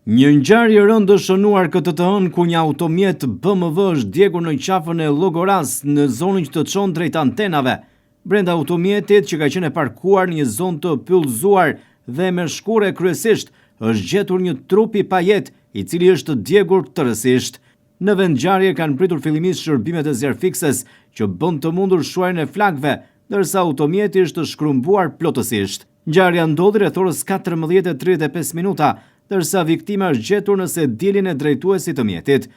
Një ngjarje e rëndë është shënuar këtë të hënë ku një automjet BMW është djegur në qafën e Llogoras në zonën që të çon drejt antenave. Brenda automjetit, që ka qenë e parkuar në një zonë të pyllëzuar dhe me shkure kryesisht, është gjetur një trup i pajet, i cili është djegur tërësisht. Në vend ngjarje kanë pritur fillimisht shërbimet e zjarfikses që bën të mundur shuarjen e flakëve, ndërsa automjeti është shkrumbuar plotësisht. Ngjarja ndodhi rreth orës 14:35 minuta, ndërsa viktima është gjetur në sedilin e drejtuesit të mjetit.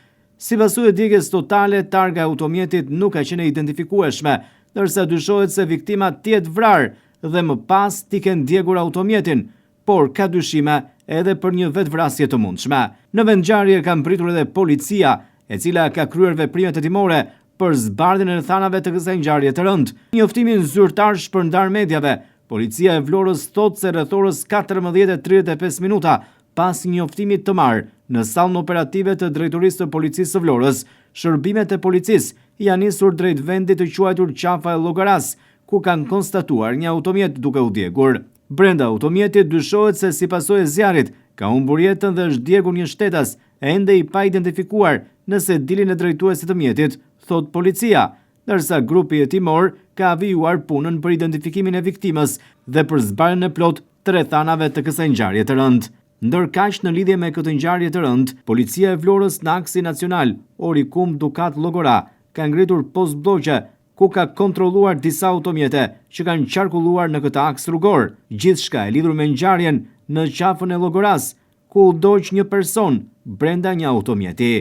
Si pasojë e djegjes totale, targa e automjetit nuk ka qenë identifikueshme, ndërsa dyshohet se viktima të jetë vrarë dhe më pas t'i kenë djegur automjetin, por ka dyshime edhe për një vetvrasje të mundshme. Në vend ngjarje ka mbritur edhe policia, e cila ka kryer veprimet hetimore për zbardhjen e rrethanave të kësaj ngjarje të rëndë. Njoftimin zyrtar shpërndar mediave, policia e Vlorës thotë se rreth orës 14:35 minuta, pas njoftimit të marrë në sallën operative të drejtorisë të policisë së Vlorës, shërbimet e policisë janë nisur drejt vendit të quajtur qafa e Llogoras, ku kanë konstatuar një automjet duke u djegur. Brenda automjetit dyshohet se si pasojë e zjarrit ka humbur jetën dhe është djegur një shtetas ende i pa identifikuar në sedilin e drejtuesit të mjetit, thot policia, ndërsa grupi hetimor ka avijuar punën për identifikimin e viktimës dhe për zbardhjen e plotë të rrethanave të kësaj ngjarje të rëndë. Ndërkaq, në lidhje me këtë ngjarje të rëndë, policia e Vlorës në aksi nacional Orikum Dukat Llogora ka ngritur postblloqe ku ka kontrolluar disa automjete që kanë qarkulluar në këtë aks rrugor. Gjithçka e lidhur me ngjarjen në qafën e Llogoras, ku u doq një person brenda një automjeti.